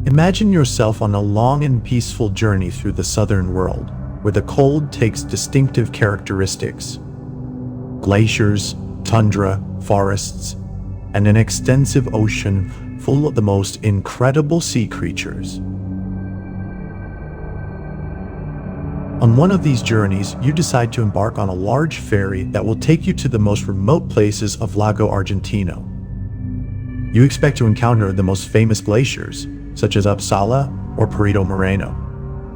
Imagine yourself on a long and peaceful journey through the southern world, where the cold takes distinctive characteristics. Glaciers, tundra, forests, and an extensive ocean full of the most incredible sea creatures. On one of these journeys, you decide to embark on a large ferry that will take you to the most remote places of Lago Argentino. You expect to encounter the most famous glaciers, such as Uppsala or Perito Moreno.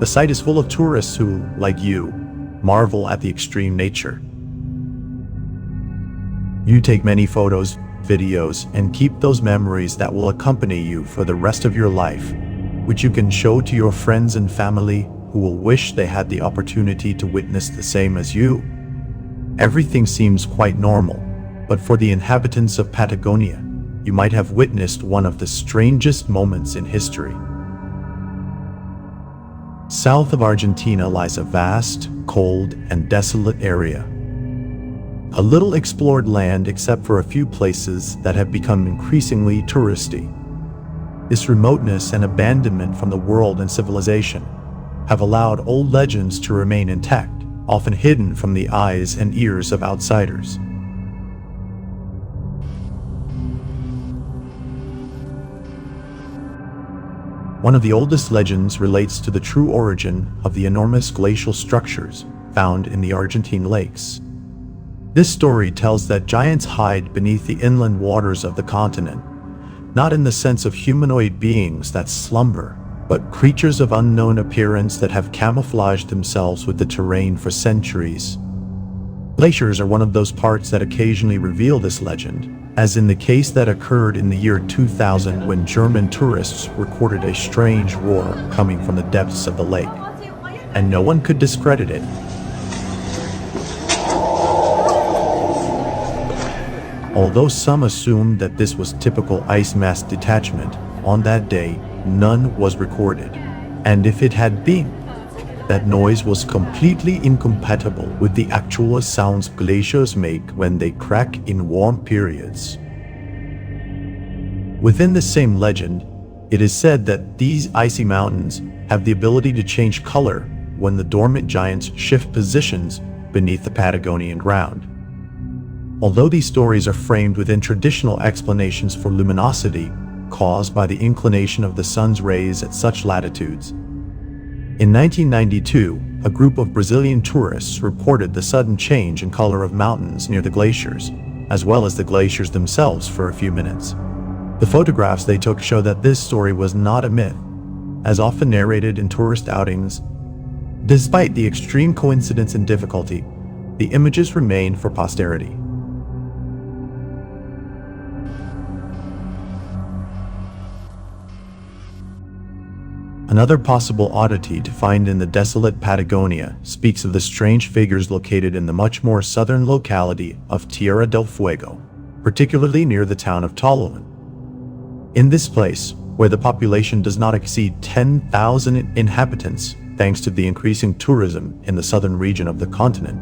The site is full of tourists who, like you, marvel at the extreme nature. You take many photos, videos, and keep those memories that will accompany you for the rest of your life, which you can show to your friends and family who will wish they had the opportunity to witness the same as you. Everything seems quite normal, but for the inhabitants of Patagonia, you might have witnessed one of the strangest moments in history. South of Argentina lies a vast, cold, and desolate area. A little explored land except for a few places that have become increasingly touristy. This remoteness and abandonment from the world and civilization have allowed old legends to remain intact, often hidden from the eyes and ears of outsiders. One of the oldest legends relates to the true origin of the enormous glacial structures found in the Argentine lakes. This story tells that giants hide beneath the inland waters of the continent, not in the sense of humanoid beings that slumber, but creatures of unknown appearance that have camouflaged themselves with the terrain for centuries. Glaciers are one of those parts that occasionally reveal this legend, as in the case that occurred in the year 2000 when German tourists recorded a strange roar coming from the depths of the lake, and no one could discredit it. Although some assumed that this was typical ice mass detachment, on that day, none was recorded, and if it had been, that noise was completely incompatible with the actual sounds glaciers make when they crack in warm periods. Within the same legend, it is said that these icy mountains have the ability to change color when the dormant giants shift positions beneath the Patagonian ground. Although these stories are framed within traditional explanations for luminosity caused by the inclination of the sun's rays at such latitudes, in 1992, a group of Brazilian tourists reported the sudden change in color of mountains near the glaciers, as well as the glaciers themselves for a few minutes. The photographs they took show that this story was not a myth, as often narrated in tourist outings. Despite the extreme coincidence and difficulty, the images remain for posterity. Another possible oddity to find in the desolate Patagonia speaks of the strange figures located in the much more southern locality of Tierra del Fuego, particularly near the town of Tolhuin. In this place, where the population does not exceed 10,000 inhabitants thanks to the increasing tourism in the southern region of the continent,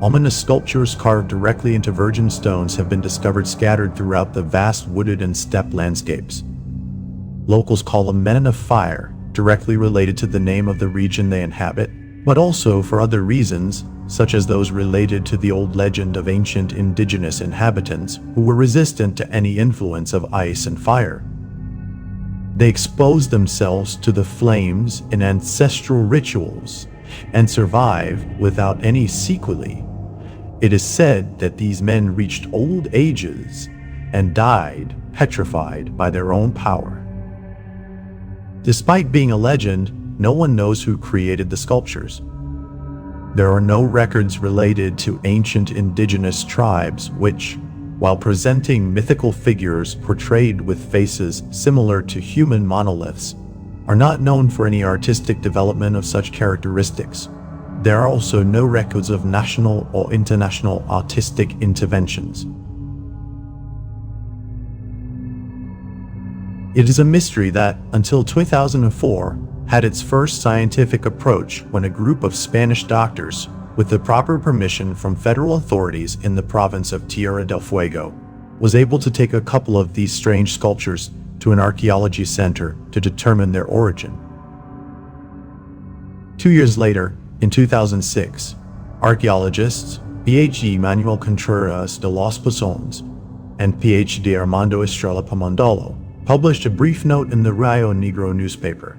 ominous sculptures carved directly into virgin stones have been discovered scattered throughout the vast wooded and steppe landscapes. Locals call them men of fire, directly related to the name of the region they inhabit, but also for other reasons, such as those related to the old legend of ancient indigenous inhabitants who were resistant to any influence of ice and fire. They exposed themselves to the flames in ancestral rituals and survive without any sequelae. It is said that these men reached old ages and died petrified by their own power. Despite being a legend, no one knows who created the sculptures. There are no records related to ancient indigenous tribes which, while presenting mythical figures portrayed with faces similar to human monoliths, are not known for any artistic development of such characteristics. There are also no records of national or international artistic interventions. It is a mystery that, until 2004, had its first scientific approach when a group of Spanish doctors, with the proper permission from federal authorities in the province of Tierra del Fuego, was able to take a couple of these strange sculptures to an archaeology center to determine their origin. 2 years later, in 2006, archaeologists PhD Manuel Contreras de los Pozones and PhD Armando Estrella Pamandolo published a brief note in the Rio Negro newspaper,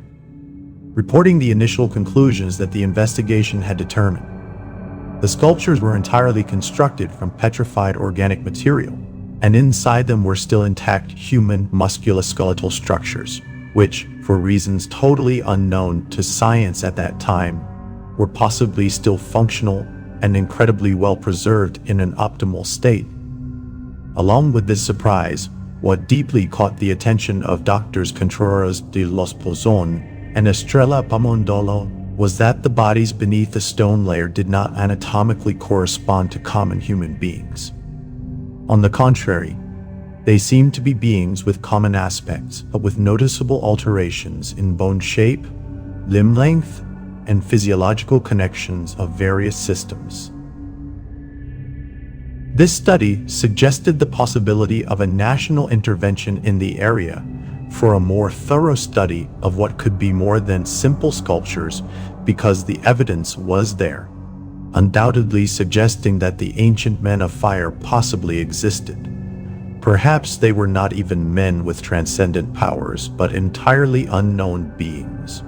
reporting the initial conclusions that the investigation had determined. The sculptures were entirely constructed from petrified organic material, and inside them were still intact human musculoskeletal structures, which, for reasons totally unknown to science at that time, were possibly still functional and incredibly well preserved in an optimal state. Along with this surprise, what deeply caught the attention of Doctors Contreras de los Pozones and Estrella Pamandolo was that the bodies beneath the stone layer did not anatomically correspond to common human beings. On the contrary, they seemed to be beings with common aspects, but with noticeable alterations in bone shape, limb length, and physiological connections of various systems. This study suggested the possibility of a national intervention in the area for a more thorough study of what could be more than simple sculptures, because the evidence was there, undoubtedly suggesting that the ancient men of fire possibly existed. Perhaps they were not even men with transcendent powers, but entirely unknown beings.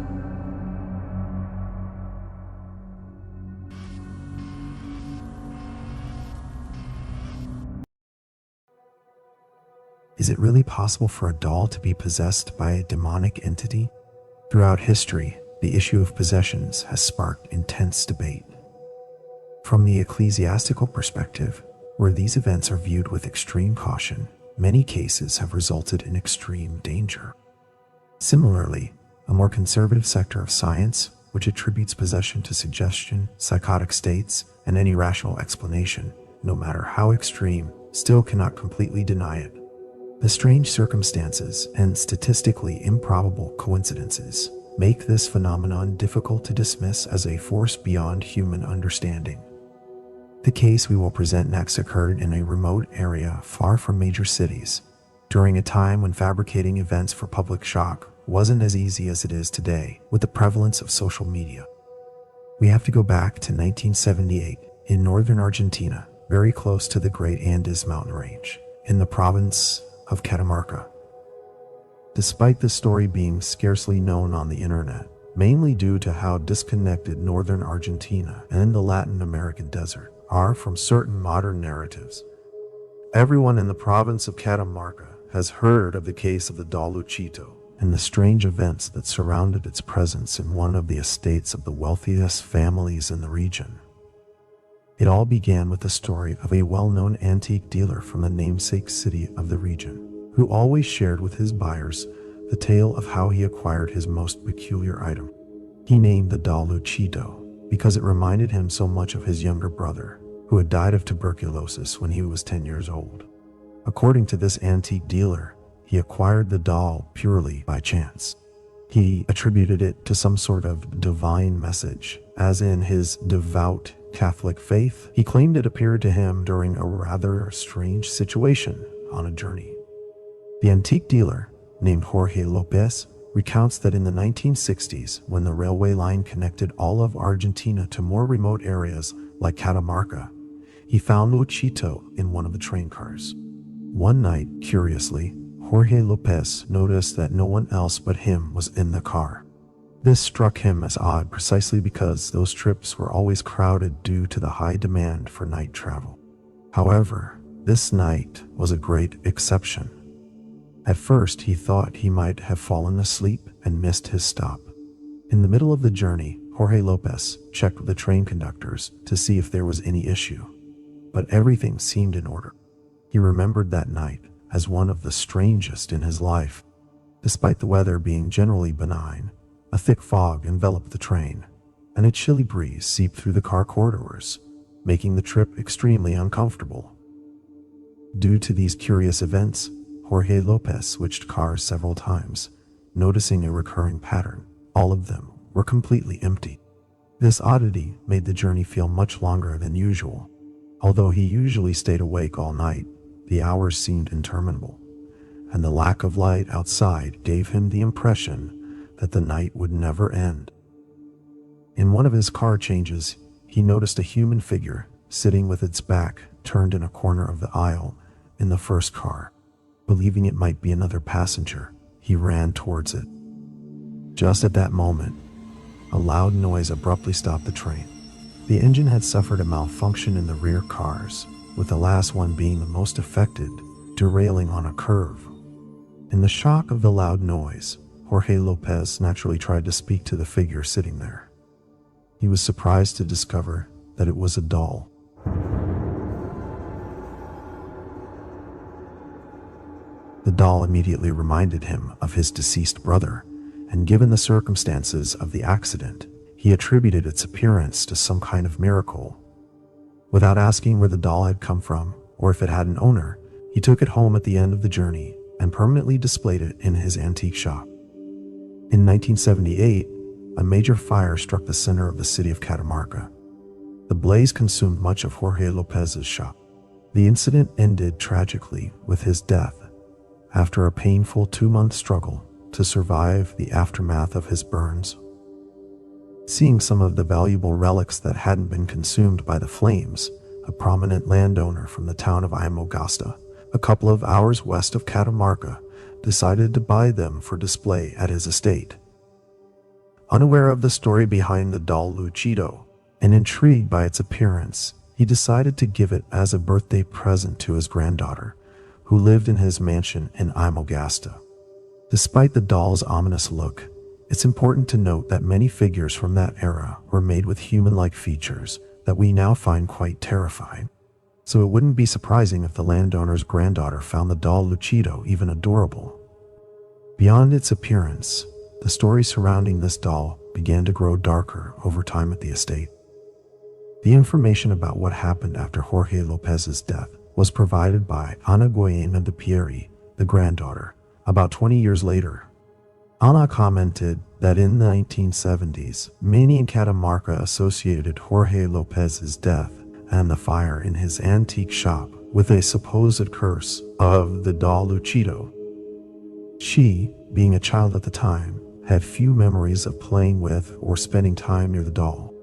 Is it really possible for a doll to be possessed by a demonic entity? Throughout history, the issue of possessions has sparked intense debate. From the ecclesiastical perspective, where these events are viewed with extreme caution, many cases have resulted in extreme danger. Similarly, a more conservative sector of science, which attributes possession to suggestion, psychotic states, and any rational explanation, no matter how extreme, still cannot completely deny it. The strange circumstances and statistically improbable coincidences make this phenomenon difficult to dismiss as a force beyond human understanding. The case we will present next occurred in a remote area far from major cities, during a time when fabricating events for public shock wasn't as easy as it is today with the prevalence of social media. We have to go back to 1978 in northern Argentina, very close to the Great Andes mountain range, in the province of Catamarca. Despite the story being scarcely known on the internet, mainly due to how disconnected northern Argentina and the Latin American desert are from certain modern narratives, everyone in the province of Catamarca has heard of the case of the doll Luchito and the strange events that surrounded its presence in one of the estates of the wealthiest families in the region. It all began with the story of a well-known antique dealer from the namesake city of the region, who always shared with his buyers the tale of how he acquired his most peculiar item. He named the doll Luchito because it reminded him so much of his younger brother, who had died of tuberculosis when he was 10 years old. According to this antique dealer, he acquired the doll purely by chance. He attributed it to some sort of divine message, as in his devout Catholic faith. He claimed it appeared to him during a rather strange situation on a journey. The antique dealer, named Jorge Lopez, recounts that in the 1960s, when the railway line connected all of Argentina to more remote areas like Catamarca, he found Luchito in one of the train cars. One night, curiously, Jorge Lopez noticed that no one else but him was in the car. This struck him as odd precisely because those trips were always crowded due to the high demand for night travel. However, this night was a great exception. At first, he thought he might have fallen asleep and missed his stop. In the middle of the journey, Jorge Lopez checked with the train conductors to see if there was any issue, but everything seemed in order. He remembered that night as one of the strangest in his life. Despite the weather being generally benign, a thick fog enveloped the train, and a chilly breeze seeped through the car corridors, making the trip extremely uncomfortable. Due to these curious events, Jorge Lopez switched cars several times, noticing a recurring pattern. All of them were completely empty. This oddity made the journey feel much longer than usual. Although he usually stayed awake all night, the hours seemed interminable. and the lack of light outside gave him the impression that the night would never end. In one of his car changes, he noticed a human figure sitting with its back turned in a corner of the aisle in the first car. Believing it might be another passenger, he ran towards it. Just at that moment, a loud noise abruptly stopped the train. The engine had suffered a malfunction in the rear cars, with the last one being the most affected, derailing on a curve. In the shock of the loud noise, Jorge Lopez naturally tried to speak to the figure sitting there. He was surprised to discover that it was a doll. The doll immediately reminded him of his deceased brother, and given the circumstances of the accident, he attributed its appearance to some kind of miracle. Without asking where the doll had come from or if it had an owner, he took it home at the end of the journey and permanently displayed it in his antique shop. In 1978, a major fire struck the center of the city of Catamarca. The blaze consumed much of Jorge Lopez's shop. The incident ended tragically with his death after a painful 2-month struggle to survive the aftermath of his burns. Seeing some of the valuable relics that hadn't been consumed by the flames, a prominent landowner from the town of Antofagasta, a couple of hours west of Catamarca, decided to buy them for display at his estate. Unaware of the story behind the doll Luchito, and intrigued by its appearance, he decided to give it as a birthday present to his granddaughter, who lived in his mansion in Antofagasta. Despite the doll's ominous look, it's important to note that many figures from that era were made with human-like features that we now find quite terrifying. So it wouldn't be surprising if the landowner's granddaughter found the doll Luchito even adorable. Beyond its appearance, the story surrounding this doll began to grow darker over time at the estate. The information about what happened after Jorge Lopez's death was provided by Ana Guayena de Pieri, the granddaughter, about 20 years later. Ana commented that in the 1970s, many in Catamarca associated Jorge Lopez's death and the fire in his antique shop with a supposed curse of the doll Luchito. She, being a child at the time, had few memories of playing with or spending time near the doll.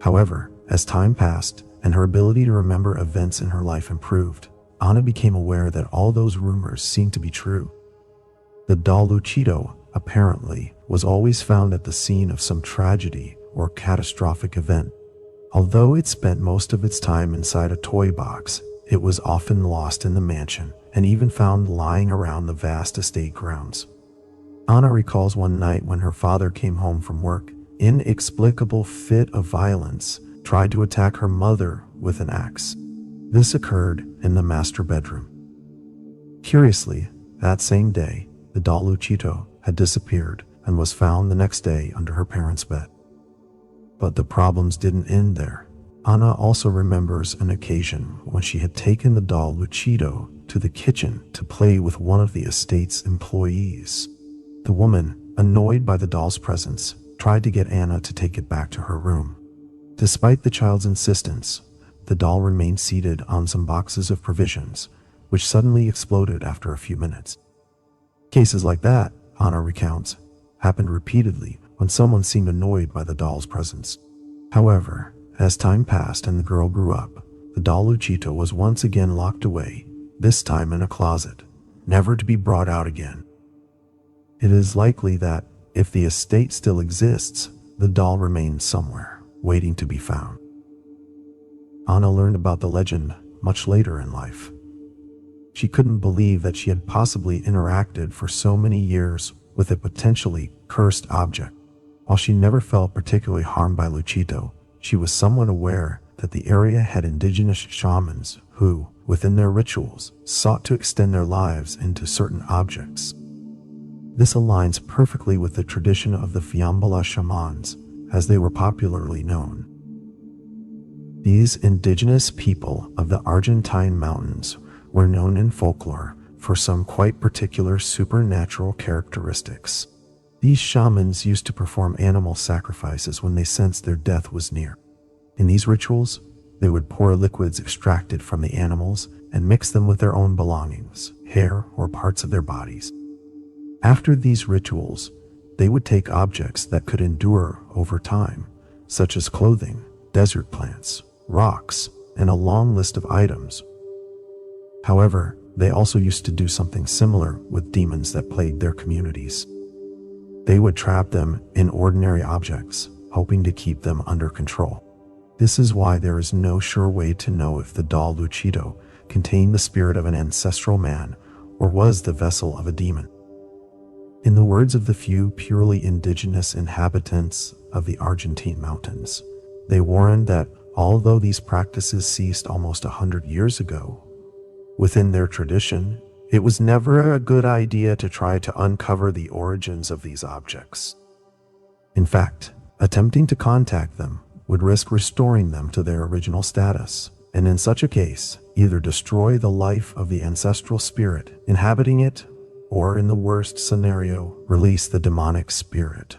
However, as time passed and her ability to remember events in her life improved, Ana became aware that all those rumors seemed to be true. The doll Luchito, apparently, was always found at the scene of some tragedy or catastrophic event. Although it spent most of its time inside a toy box, it was often lost in the mansion and even found lying around the vast estate grounds. Ana recalls one night when her father came home from work, inexplicable fit of violence, tried to attack her mother with an axe. This occurred in the master bedroom. Curiously, that same day, the doll Luchito had disappeared and was found the next day under her parents' bed. But the problems didn't end there. Ana also remembers an occasion when she had taken the doll Luchito to the kitchen to play with one of the estate's employees. The woman, annoyed by the doll's presence, tried to get Ana to take it back to her room. Despite the child's insistence, the doll remained seated on some boxes of provisions, which suddenly exploded after a few minutes. Cases like that, Ana recounts, happened repeatedly when someone seemed annoyed by the doll's presence. However, as time passed and the girl grew up, the doll Luchito was once again locked away, this time in a closet, never to be brought out again. It is likely that, if the estate still exists, the doll remains somewhere, waiting to be found. Ana learned about the legend much later in life. She couldn't believe that she had possibly interacted for so many years with a potentially cursed object. While she never felt particularly harmed by Luchito, she was somewhat aware that the area had indigenous shamans who, within their rituals, sought to extend their lives into certain objects. This aligns perfectly with the tradition of the Fiambala shamans, as they were popularly known. These indigenous people of the Argentine mountains were known in folklore for some quite particular supernatural characteristics. These shamans used to perform animal sacrifices when they sensed their death was near. In these rituals, They would pour liquids extracted from the animals and mix them with their own belongings, hair, or parts of their bodies. After these rituals, they would take objects that could endure over time, such as clothing, desert plants, rocks, and a long list of items. However, they also used to do something similar with demons that plagued their communities. They would trap them in ordinary objects, hoping to keep them under control. This is why there is no sure way to know if the doll Luchito contained the spirit of an ancestral man or was the vessel of a demon. In the words of the few purely indigenous inhabitants of the Argentine mountains, they warned that although these practices ceased almost 100 years ago, within their tradition, it was never a good idea to try to uncover the origins of these objects. In fact, attempting to contact them would risk restoring them to their original status, and in such a case, either destroy the life of the ancestral spirit inhabiting it, or in the worst scenario, release the demonic spirit.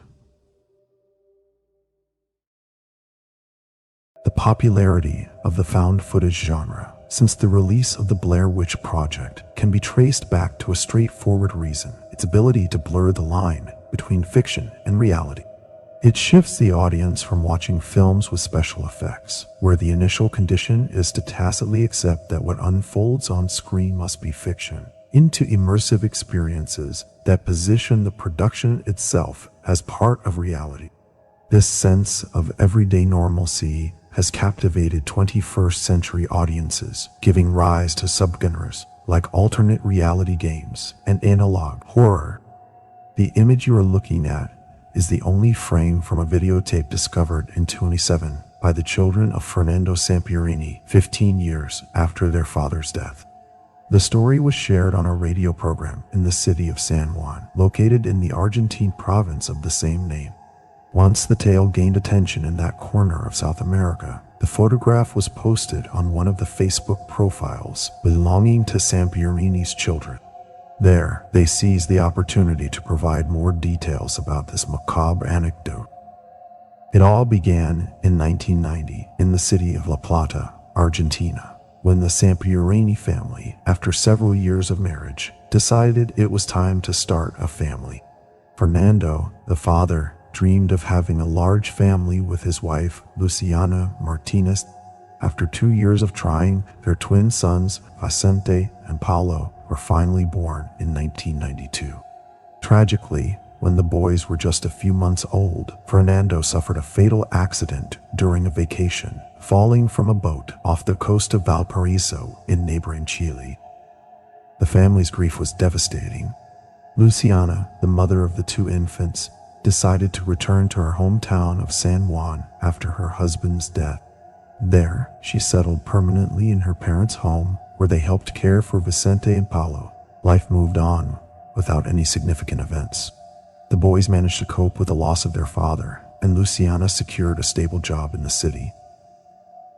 The popularity of the found footage genre since the release of the Blair Witch Project can be traced back to a straightforward reason: its ability to blur the line between fiction and reality. It shifts the audience from watching films with special effects, where the initial condition is to tacitly accept that what unfolds on screen must be fiction, into immersive experiences that position the production itself as part of reality. This sense of everyday normalcy has captivated 21st century audiences, giving rise to subgenres like alternate reality games and analog horror. The image you are looking at is the only frame from a videotape discovered in 2007 by the children of Fernando Sampierini 15 years after their father's death. The story was shared on a radio program in the city of San Juan, located in the Argentine province of the same name. Once the tale gained attention in that corner of South America, the photograph was posted on one of the Facebook profiles belonging to Sampierini's children. There, they seized the opportunity to provide more details about this macabre anecdote. It all began in 1990 in the city of La Plata, Argentina, when the Sampierini family, after several years of marriage, decided it was time to start a family. Fernando, the father, dreamed of having a large family with his wife, Luciana Martinez. After 2 years of trying, their twin sons, Vicente and Paulo, were finally born in 1992. Tragically, when the boys were just a few months old, Fernando suffered a fatal accident during a vacation, falling from a boat off the coast of Valparaiso in neighboring Chile. The family's grief was devastating. Luciana, the mother of the 2 infants, decided to return to her hometown of San Juan after her husband's death. There, she settled permanently in her parents' home, where they helped care for Vicente and Paulo. Life moved on without any significant events. The boys managed to cope with the loss of their father, and Luciana secured a stable job in the city.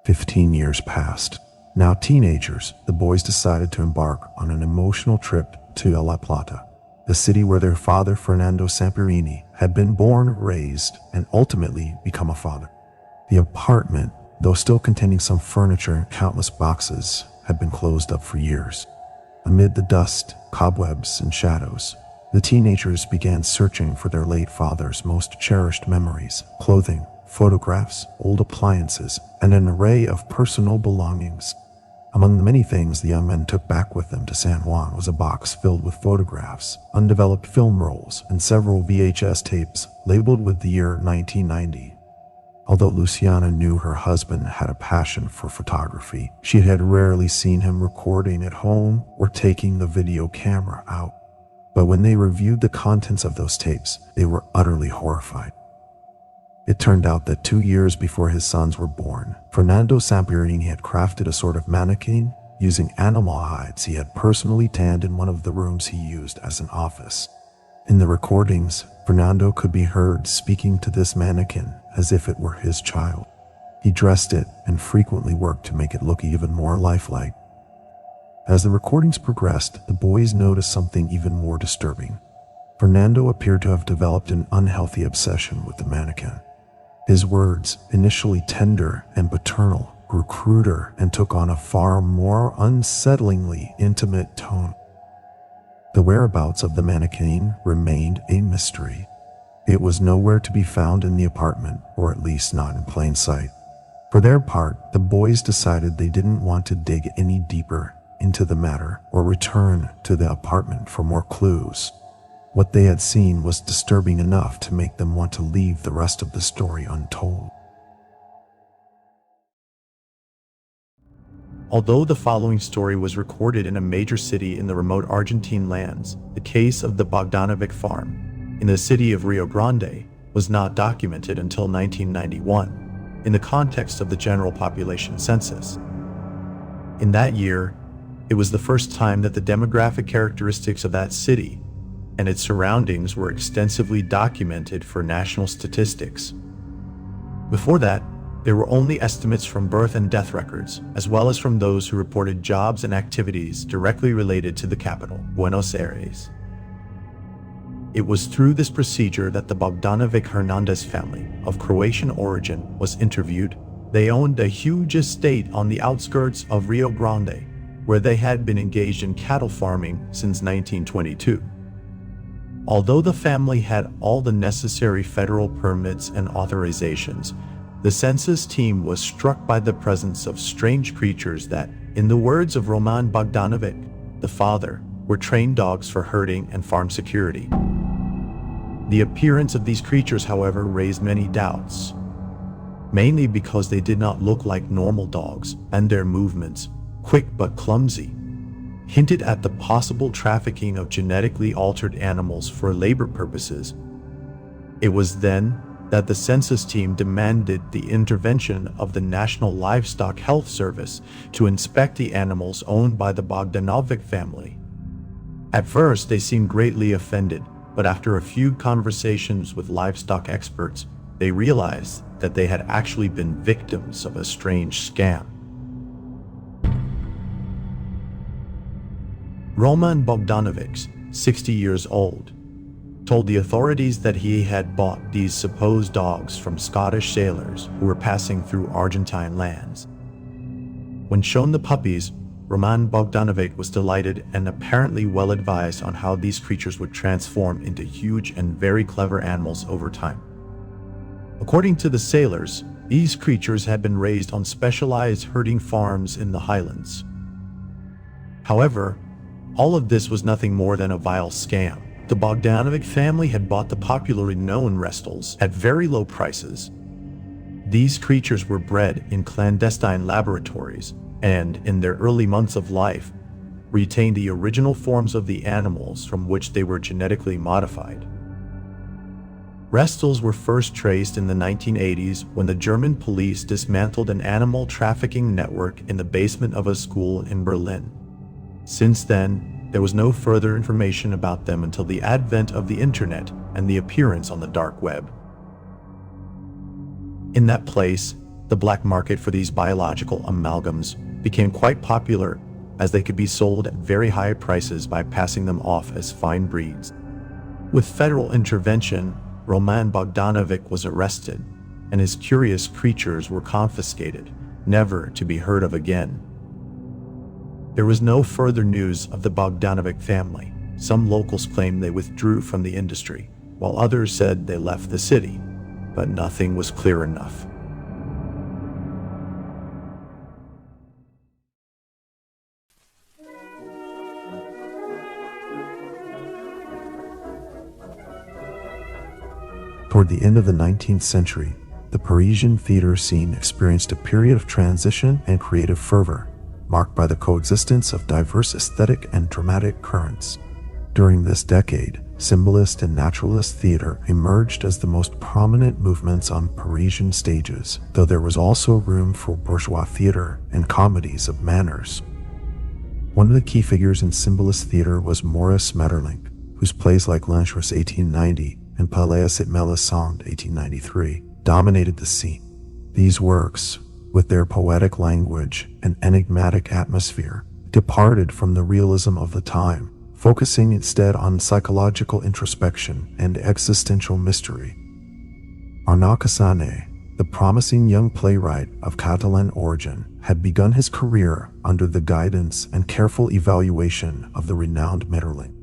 15 years passed. Now teenagers, the boys decided to embark on an emotional trip to La Plata, the city where their father Fernando Sampierini had been born, raised, and ultimately become a father. The apartment, though still containing some furniture and countless boxes, had been closed up for years. Amid the dust, cobwebs, and shadows, the teenagers began searching for their late father's most cherished memories: clothing, photographs, old appliances, and an array of personal belongings. Among the many things the young men took back with them to San Juan was a box filled with photographs, undeveloped film rolls, and several VHS tapes labeled with the year 1990. Although Luciana knew her husband had a passion for photography, she had rarely seen him recording at home or taking the video camera out. But when they reviewed the contents of those tapes, they were utterly horrified. It turned out that 2 years before his sons were born, Fernando Sampierini had crafted a sort of mannequin using animal hides he had personally tanned in one of the rooms he used as an office. In the recordings, Fernando could be heard speaking to this mannequin as if it were his child. He dressed it and frequently worked to make it look even more lifelike. As the recordings progressed, the boys noticed something even more disturbing. Fernando appeared to have developed an unhealthy obsession with the mannequin. His words, initially tender and paternal, grew cruder and took on a far more unsettlingly intimate tone. The whereabouts of the mannequin remained a mystery. It was nowhere to be found in the apartment, or at least not in plain sight. For their part, the boys decided they didn't want to dig any deeper into the matter or return to the apartment for more clues. What they had seen was disturbing enough to make them want to leave the rest of the story untold. Although the following story was recorded in a major city in the remote Argentine lands, the case of the Bogdanovic farm in the city of Rio Grande was not documented until 1991 in the context of the general population census. In that year, it was the first time that the demographic characteristics of that city and its surroundings were extensively documented for national statistics. Before that, there were only estimates from birth and death records, as well as from those who reported jobs and activities directly related to the capital, Buenos Aires. It was through this procedure that the Bogdanovic Hernandez family, of Croatian origin, was interviewed. They owned a huge estate on the outskirts of Rio Grande, where they had been engaged in cattle farming since 1922. Although the family had all the necessary federal permits and authorizations, the census team was struck by the presence of strange creatures that, in the words of Roman Bogdanovic, the father, were trained dogs for herding and farm security. The appearance of these creatures, however, raised many doubts, mainly because they did not look like normal dogs, and their movements, quick but clumsy, hinted at the possible trafficking of genetically altered animals for labor purposes. It was then that the census team demanded the intervention of the National Livestock Health Service to inspect the animals owned by the Bogdanovic family. At first, they seemed greatly offended, but after a few conversations with livestock experts, they realized that they had actually been victims of a strange scam. Roman Bogdanovic, 60 years old, told the authorities that he had bought these supposed dogs from Scottish sailors who were passing through Argentine lands. When shown the puppies, Roman Bogdanovic was delighted and apparently well advised on how these creatures would transform into huge and very clever animals over time. According to the sailors, these creatures had been raised on specialized herding farms in the highlands. However, all of this was nothing more than a vile scam. The Bogdanovic family had bought the popularly known Restles at very low prices. These creatures were bred in clandestine laboratories and, in their early months of life, retained the original forms of the animals from which they were genetically modified. Restles were first traced in the 1980s when the German police dismantled an animal trafficking network in the basement of a school in Berlin. Since then, there was no further information about them until the advent of the internet and the appearance on the dark web. In that place, the black market for these biological amalgams became quite popular, as they could be sold at very high prices by passing them off as fine breeds. With federal intervention, Roman Bogdanovic was arrested, and his curious creatures were confiscated, never to be heard of again. There was no further news of the Bogdanovic family. Some locals claimed they withdrew from the industry, while others said they left the city, but nothing was clear enough. Toward the end of the 19th century, the Parisian theater scene experienced a period of transition and creative fervor, marked by the coexistence of diverse aesthetic and dramatic currents. During this decade, symbolist and naturalist theater emerged as the most prominent movements on Parisian stages, though there was also room for bourgeois theater and comedies of manners. One of the key figures in symbolist theater was Maurice Maeterlinck, whose plays like L'Enchantress 1890 and Palais et Melisande 1893 dominated the scene. These works, with their poetic language and enigmatic atmosphere, departed from the realism of the time, focusing instead on psychological introspection and existential mystery. Arnaud Cassane, The promising young playwright of Catalan origin had begun his career under the guidance and careful evaluation of the renowned Maeterlinck.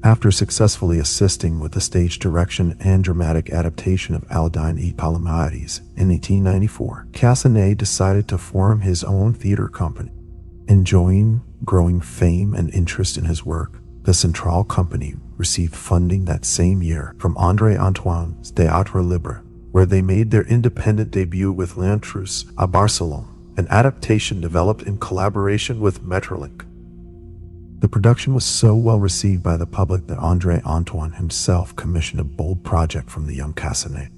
After successfully assisting with the stage direction and dramatic adaptation of Aladin y Palomares in 1894, Casanet decided to form his own theater company. Enjoying growing fame and interest in his work, the Central Company received funding that same year from André Antoine's Théâtre Libre, where they made their independent debut with L'Intrus à Barcelone, an adaptation developed in collaboration with Maeterlinck. The production was so well received by the public that André Antoine himself commissioned a bold project from the young Casanet.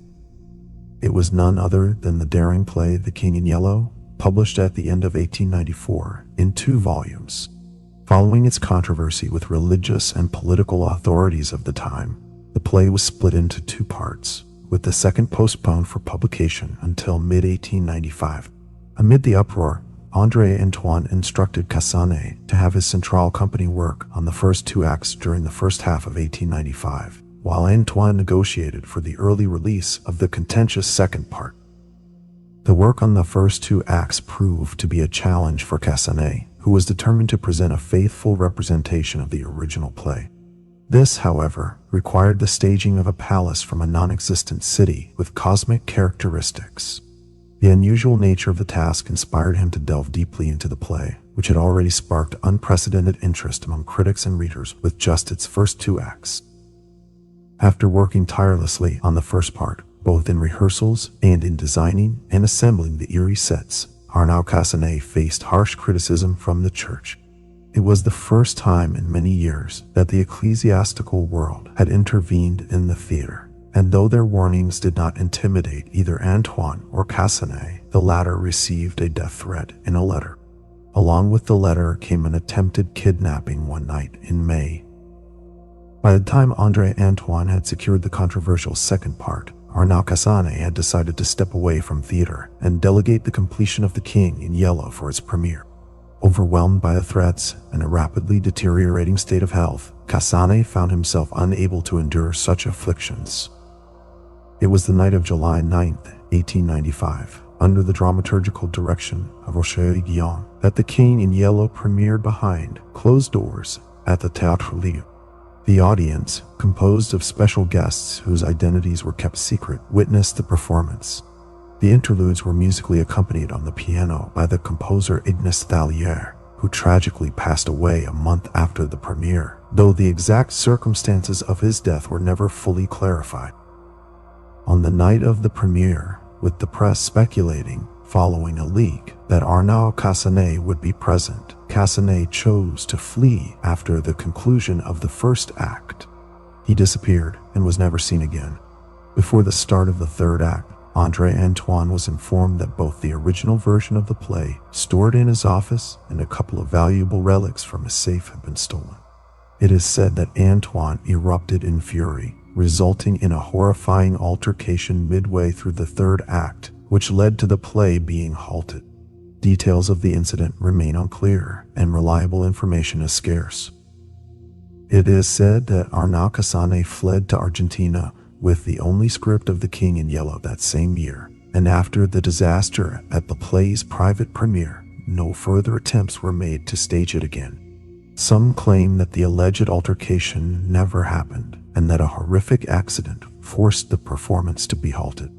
It was none other than the daring play The King in Yellow, published at the end of 1894 in 2 volumes. Following its controversy with religious and political authorities of the time, the play was split into 2 parts, with the second postponed for publication until mid-1895. Amid the uproar, André Antoine instructed Casanet to have his Central Company work on the first 2 acts during the first half of 1895, while Antoine negotiated for the early release of the contentious second part. The work on the first 2 acts proved to be a challenge for Casanet, who was determined to present a faithful representation of the original play. This, however, required the staging of a palace from a non-existent city with cosmic characteristics. The unusual nature of the task inspired him to delve deeply into the play, which had already sparked unprecedented interest among critics and readers with just its first 2 acts. After working tirelessly on the first part, both in rehearsals and in designing and assembling the eerie sets, Arnaud Casanet faced harsh criticism from the church. It was the first time in many years that the ecclesiastical world had intervened in the theater, and though their warnings did not intimidate either Antoine or Casanet, the latter received a death threat in a letter. Along with the letter came an attempted kidnapping one night in May. By the time André Antoine had secured the controversial second part, Arnaud Casanet had decided to step away from theater and delegate the completion of The King in Yellow for its premiere. Overwhelmed by the threats and a rapidly deteriorating state of health, Casanet found himself unable to endure such afflictions. It was the night of July 9, 1895, under the dramaturgical direction of Rocher Guillaume, that The King in Yellow premiered behind closed doors at the Théâtre Libre. The audience, composed of special guests whose identities were kept secret, witnessed the performance. The interludes were musically accompanied on the piano by the composer Ignace Thalier, who tragically passed away a month after the premiere, though the exact circumstances of his death were never fully clarified. On the night of the premiere, with the press speculating, following a leak, that Arnaud Casanet would be present, Casanet chose to flee after the conclusion of the first act. He disappeared and was never seen again. Before the start of the third act, André Antoine was informed that both the original version of the play, stored in his office, and a couple of valuable relics from his safe had been stolen. It is said that Antoine erupted in fury, resulting in a horrifying altercation midway through the third act, which led to the play being halted. Details of the incident remain unclear, and reliable information is scarce. It is said that Arnaud Casanet fled to Argentina with the only script of The King in Yellow that same year, and after the disaster at the play's private premiere, no further attempts were made to stage it again. Some claim that the alleged altercation never happened, and that a horrific accident forced the performance to be halted.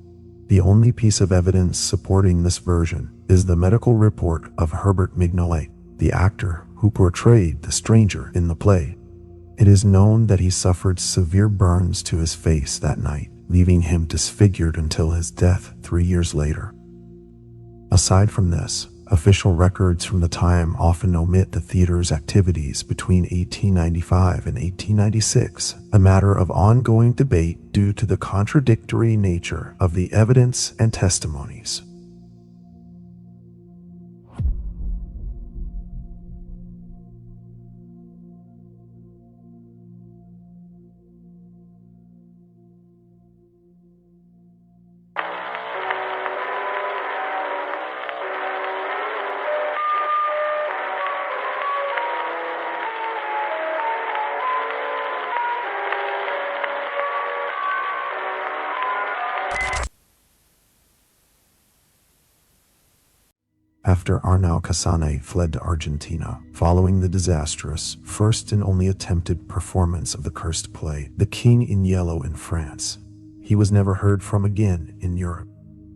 The only piece of evidence supporting this version is the medical report of Herbert Mignolet, the actor who portrayed the stranger in the play. It is known that he suffered severe burns to his face that night, leaving him disfigured until his death 3 years later. Aside from this, official records from the time often omit the theater's activities between 1895 and 1896, a matter of ongoing debate due to the contradictory nature of the evidence and testimonies. after Arnau Casane fled to Argentina following the disastrous first and only attempted performance of the cursed play, The King in Yellow, in France. He was never heard from again in Europe.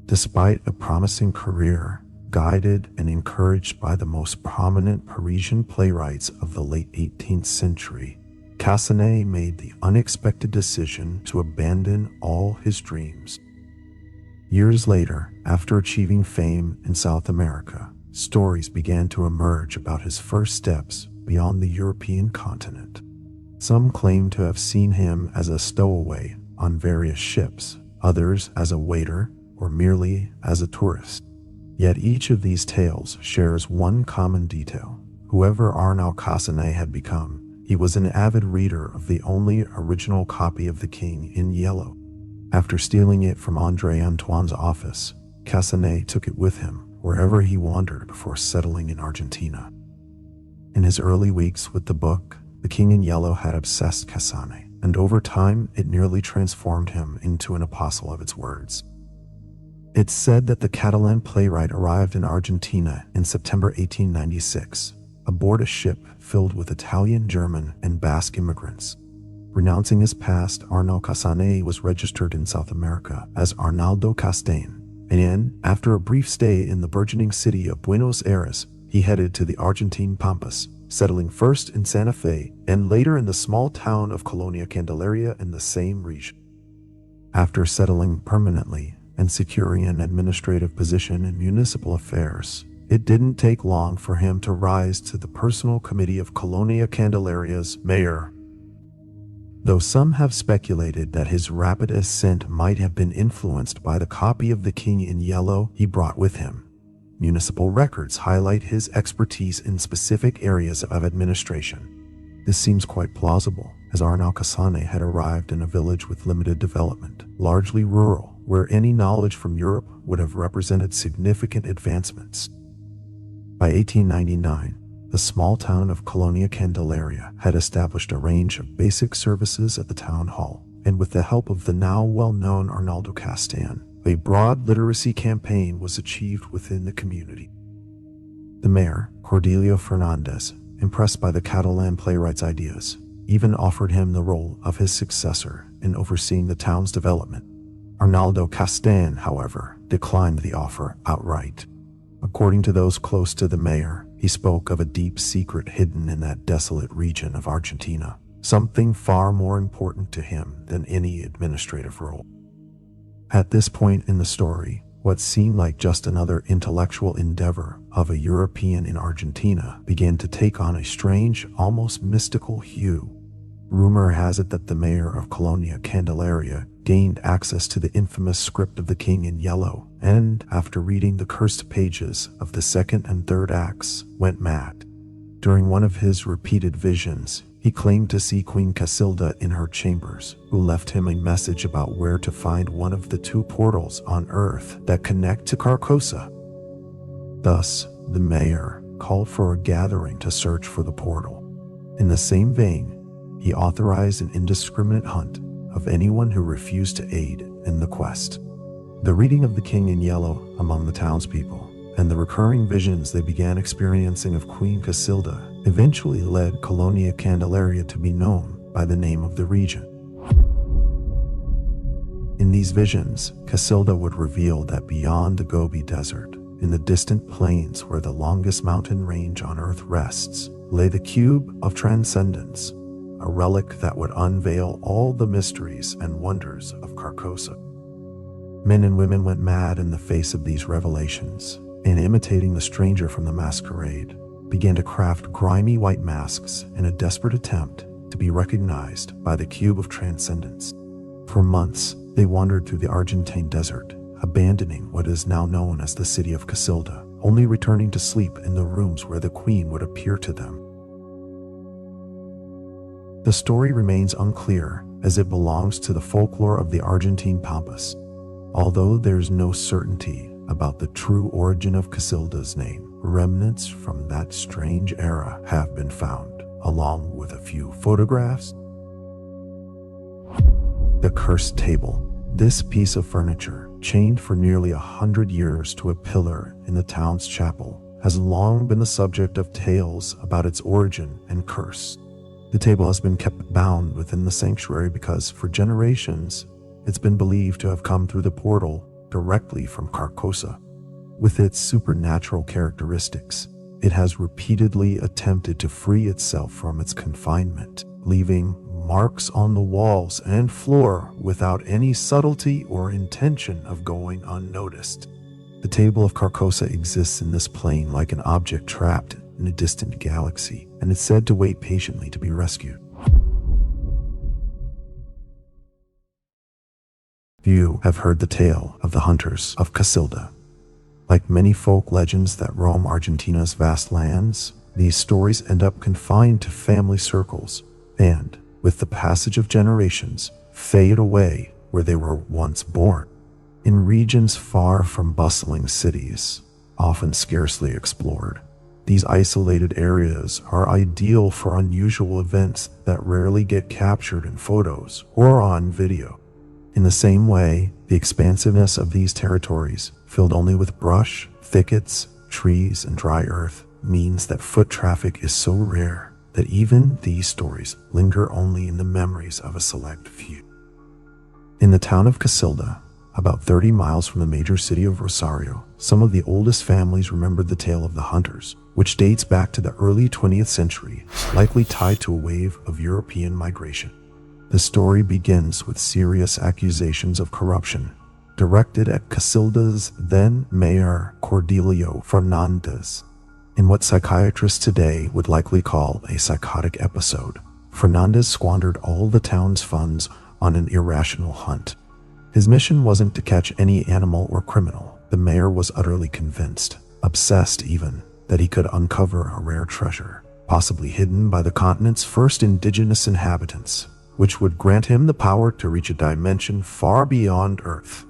Despite a promising career, guided and encouraged by the most prominent Parisian playwrights of the late 18th century, Cassanet made the unexpected decision to abandon all his dreams. Years later, after achieving fame in South America, stories began to emerge about his first steps beyond the European continent. Some claim to have seen him as a stowaway on various ships, others as a waiter or merely as a tourist. Yet each of these tales shares one common detail. Whoever Arnau Cassanet had become, he was an avid reader of the only original copy of The King in Yellow. After stealing it from André Antoine's office, Cassanet took it with him wherever he wandered before settling in Argentina. In his early weeks with the book, The King in Yellow had obsessed Cassanet, and over time it nearly transformed him into an apostle of its words. It's said that the Catalan playwright arrived in Argentina in September 1896, aboard a ship filled with Italian, German, and Basque immigrants. Renouncing his past, Arnau Cassanet was registered in South America as Arnaldo Castain, and after a brief stay in the burgeoning city of Buenos Aires, he headed to the Argentine Pampas, settling first in Santa Fe and later in the small town of Colonia Candelaria in the same region. After settling permanently and securing an administrative position in municipal affairs, it didn't take long for him to rise to the personal committee of Colonia Candelaria's mayor. Though some have speculated that his rapid ascent might have been influenced by the copy of The King in Yellow he brought with him, municipal records highlight his expertise in specific areas of administration. This seems quite plausible, as Arnau Cassanet had arrived in a village with limited development, largely rural, where any knowledge from Europe would have represented significant advancements. By 1899, the small town of Colonia Candelaria had established a range of basic services at the town hall, and with the help of the now well-known Arnaldo Castan, a broad literacy campaign was achieved within the community. The mayor, Cordelio Fernandez, impressed by the Catalan playwright's ideas, even offered him the role of his successor in overseeing the town's development. Arnaldo Castan, however, declined the offer outright. According to those close to the mayor, he spoke of a deep secret hidden in that desolate region of Argentina, something far more important to him than any administrative role. At this point in the story, what seemed like just another intellectual endeavor of a European in Argentina began to take on a strange, almost mystical hue. Rumor has it that the mayor of Colonia Candelaria gained access to the infamous script of The King in Yellow, and, after reading the cursed pages of the second and third acts, went mad. During one of his repeated visions, he claimed to see Queen Casilda in her chambers, who left him a message about where to find one of the two portals on Earth that connect to Carcosa. Thus, the mayor called for a gathering to search for the portal. In the same vein, he authorized an indiscriminate hunt of anyone who refused to aid in the quest. The reading of The King in Yellow among the townspeople and the recurring visions they began experiencing of Queen Casilda eventually led Colonia Candelaria to be known by the name of the region. In these visions, Casilda would reveal that beyond the Gobi Desert, in the distant plains where the longest mountain range on Earth rests, lay the Cube of Transcendence, a relic that would unveil all the mysteries and wonders of Carcosa. Men and women went mad in the face of these revelations, and imitating the stranger from the masquerade, began to craft grimy white masks in a desperate attempt to be recognized by the Cube of Transcendence. For months, they wandered through the Argentine desert, abandoning what is now known as the city of Casilda, only returning to sleep in the rooms where the queen would appear to them. The story remains unclear, as it belongs to the folklore of the Argentine Pampas. Although there's no certainty about the true origin of Casilda's name, remnants from that strange era have been found, along with a few photographs. The Cursed Table. This piece of furniture, chained for nearly 100 years to a pillar in the town's chapel, has long been the subject of tales about its origin and curse. The table has been kept bound within the sanctuary because, for generations, it's been believed to have come through the portal directly from Carcosa. With its supernatural characteristics, it has repeatedly attempted to free itself from its confinement, leaving marks on the walls and floor without any subtlety or intention of going unnoticed. The Table of Carcosa exists in this plane like an object trapped in a distant galaxy, and is said to wait patiently to be rescued. Few have heard the tale of the hunters of Casilda. Like many folk legends that roam Argentina's vast lands, these stories end up confined to family circles and, with the passage of generations, fade away where they were once born. In regions far from bustling cities, often scarcely explored, these isolated areas are ideal for unusual events that rarely get captured in photos or on video. In the same way, the expansiveness of these territories, filled only with brush, thickets, trees, and dry earth, means that foot traffic is so rare that even these stories linger only in the memories of a select few. In the town of Casilda, about 30 miles from the major city of Rosario, some of the oldest families remember the tale of the hunters, which dates back to the early 20th century, likely tied to a wave of European migration. The story begins with serious accusations of corruption directed at Casilda's then mayor Cordelio Fernandez. In what psychiatrists today would likely call a psychotic episode, Fernandez squandered all the town's funds on an irrational hunt. His mission wasn't to catch any animal or criminal. The mayor was utterly convinced, obsessed even, that he could uncover a rare treasure, possibly hidden by the continent's first indigenous inhabitants, which would grant him the power to reach a dimension far beyond Earth.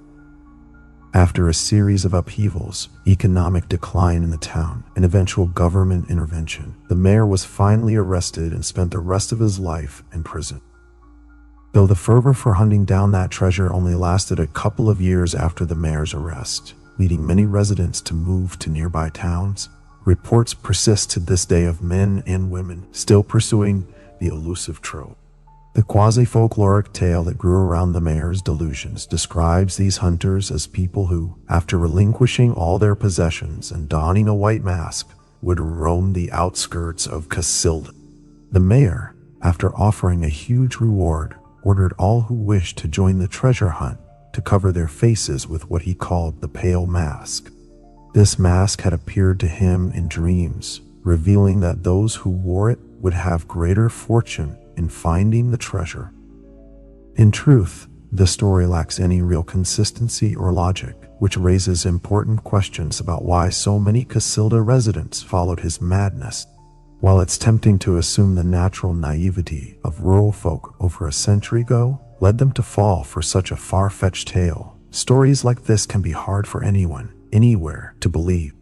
After a series of upheavals, economic decline in the town, and eventual government intervention, the mayor was finally arrested and spent the rest of his life in prison. Though the fervor for hunting down that treasure only lasted a couple of years after the mayor's arrest, leading many residents to move to nearby towns, reports persist to this day of men and women still pursuing the elusive trove. The quasi-folkloric tale that grew around the mayor's delusions describes these hunters as people who, after relinquishing all their possessions and donning a white mask, would roam the outskirts of Casilda. The mayor, after offering a huge reward, ordered all who wished to join the treasure hunt to cover their faces with what he called the pale mask. This mask had appeared to him in dreams, revealing that those who wore it would have greater fortune in finding the treasure. In truth, the story lacks any real consistency or logic, which raises important questions about why so many Casilda residents followed his madness. While it's tempting to assume the natural naivety of rural folk over a century ago led them to fall for such a far-fetched tale, stories like this can be hard for anyone, anywhere, to believe.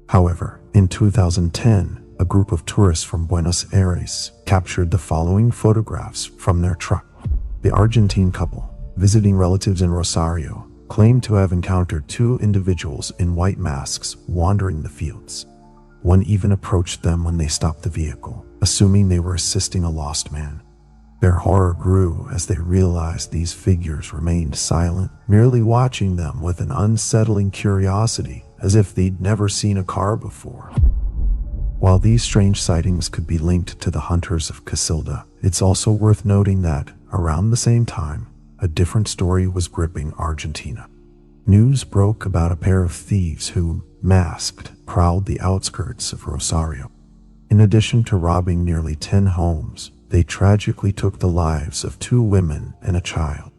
However, in 2010, a group of tourists from Buenos Aires captured the following photographs from their truck. The Argentine couple, visiting relatives in Rosario, claimed to have encountered two individuals in white masks wandering the fields. One even approached them when they stopped the vehicle, assuming they were assisting a lost man. Their horror grew as they realized these figures remained silent, merely watching them with an unsettling curiosity, as if they'd never seen a car before. While these strange sightings could be linked to the hunters of Casilda, it's also worth noting that, around the same time, a different story was gripping Argentina. News broke about a pair of thieves who, masked, prowled the outskirts of Rosario. In addition to robbing nearly 10 homes, they tragically took the lives of 2 women and a child.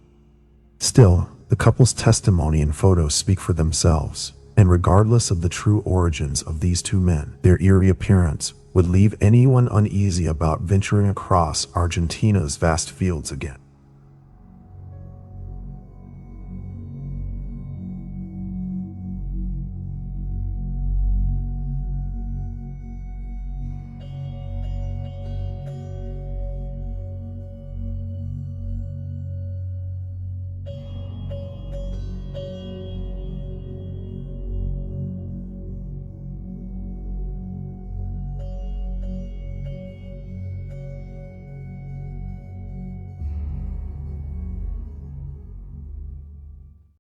Still, the couple's testimony and photos speak for themselves, and regardless of the true origins of these 2 men, their eerie appearance would leave anyone uneasy about venturing across Argentina's vast fields again.